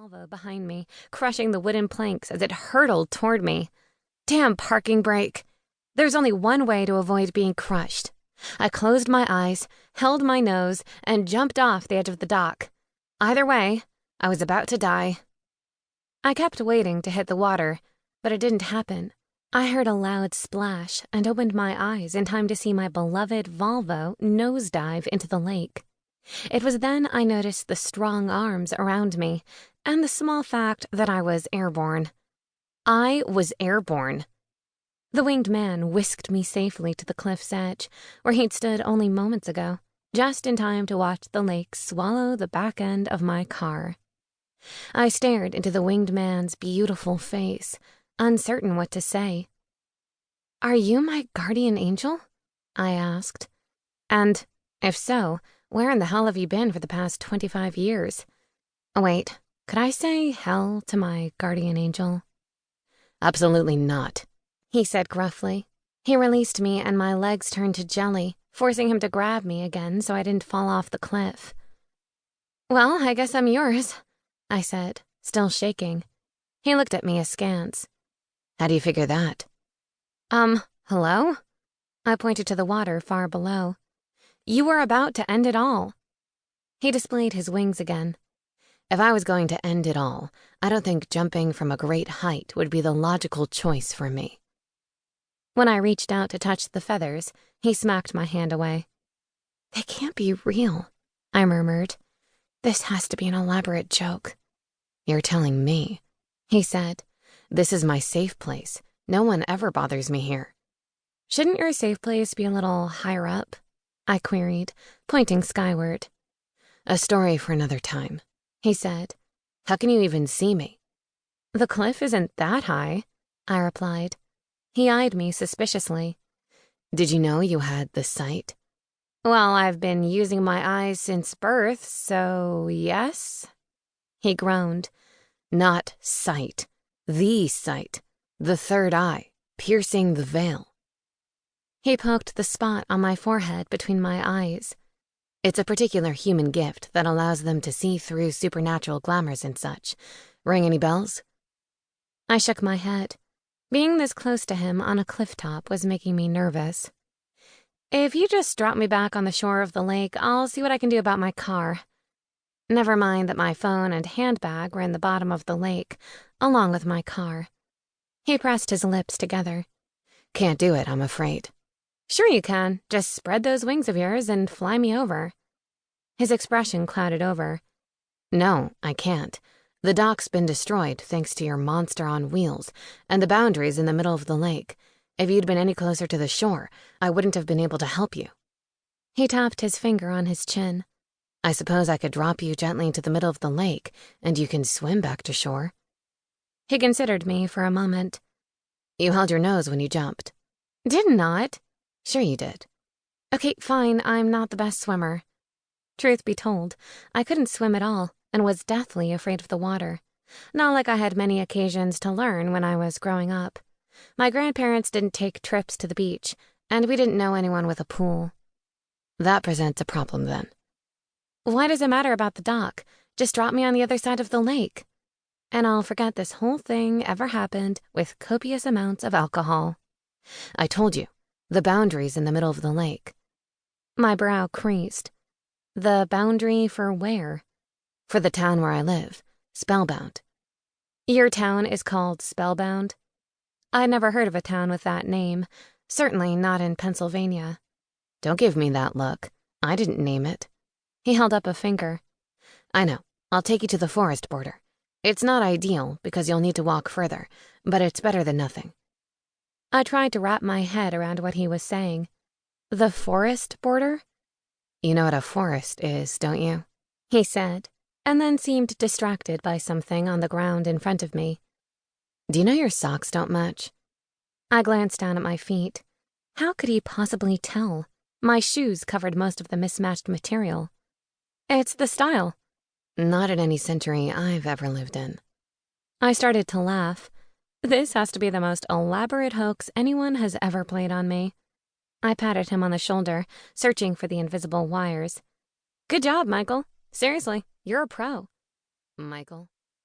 Volvo behind me, crushing the wooden planks as it hurtled toward me. Damn parking brake! There's only one way to avoid being crushed. I closed my eyes, held my nose, and jumped off the edge of the dock. Either way, I was about to die. I kept waiting to hit the water, but it didn't happen. I heard a loud splash and opened my eyes in time to see my beloved Volvo nosedive into the lake. It was then I noticed the strong arms around me and the small fact that I was airborne. I was airborne. The winged man whisked me safely to the cliff's edge, where he'd stood only moments ago, just in time to watch the lake swallow the back end of my car. I stared into the winged man's beautiful face, uncertain what to say. "Are you my guardian angel?" I asked. "And, if so, where in the hell have you been for the past 25 years? Wait, could I say hell to my guardian angel?" "Absolutely not," he said gruffly. He released me and my legs turned to jelly, forcing him to grab me again so I didn't fall off the cliff. "Well, I guess I'm yours," I said, still shaking. He looked at me askance. "How do you figure that?" Hello?" I pointed to the water far below. "You were about to end it all." He displayed his wings again. "If I was going to end it all, I don't think jumping from a great height would be the logical choice for me." When I reached out to touch the feathers, he smacked my hand away. "They can't be real," I murmured. "This has to be an elaborate joke." "You're telling me," he said. "This is my safe place. No one ever bothers me here." "Shouldn't your safe place be a little higher up?" I queried, pointing skyward. "A story for another time," he said. "How can you even see me?" "The cliff isn't that high," I replied. He eyed me suspiciously. "Did you know you had the sight?" "Well, I've been using my eyes since birth, so yes." He groaned. "Not sight. The sight. The third eye, piercing the veil." He poked the spot on my forehead between my eyes. "It's a particular human gift that allows them to see through supernatural glamours and such. Ring any bells?" I shook my head. Being this close to him on a clifftop was making me nervous. "If you just drop me back on the shore of the lake, I'll see what I can do about my car. Never mind that my phone and handbag were in the bottom of the lake, along with my car." He pressed his lips together. "Can't do it, I'm afraid." "Sure you can. Just spread those wings of yours and fly me over." His expression clouded over. "No, I can't. The dock's been destroyed thanks to your monster on wheels, and the boundary's in the middle of the lake. If you'd been any closer to the shore, I wouldn't have been able to help you." He tapped his finger on his chin. "I suppose I could drop you gently into the middle of the lake, and you can swim back to shore." He considered me for a moment. "You held your nose when you jumped." "Did not." "Sure you did." "Okay, fine, I'm not the best swimmer." Truth be told, I couldn't swim at all and was deathly afraid of the water. Not like I had many occasions to learn when I was growing up. My grandparents didn't take trips to the beach, and we didn't know anyone with a pool. "That presents a problem then." "Why does it matter about the dock? Just drop me on the other side of the lake. And I'll forget this whole thing ever happened with copious amounts of alcohol." "I told you. The boundary's in the middle of the lake." My brow creased. "The boundary for where?" "For the town where I live. Spellbound." "Your town is called Spellbound?" I'd never heard of a town with that name. Certainly not in Pennsylvania. "Don't give me that look. I didn't name it." He held up a finger. "I know. I'll take you to the forest border. It's not ideal because you'll need to walk further, but it's better than nothing." I tried to wrap my head around what he was saying. The forest border? "You know what a forest is, don't you?" he said, and then seemed distracted by something on the ground in front of me. "Do you know your socks don't match?" I glanced down at my feet. How could he possibly tell? My shoes covered most of the mismatched material. "It's the style." "Not in any century I've ever lived in." I started to laugh. This has to be the most elaborate hoax anyone has ever played on me. I patted him on the shoulder, searching for the invisible wires. "Good job, Michael. Seriously, you're a pro." "Michael?"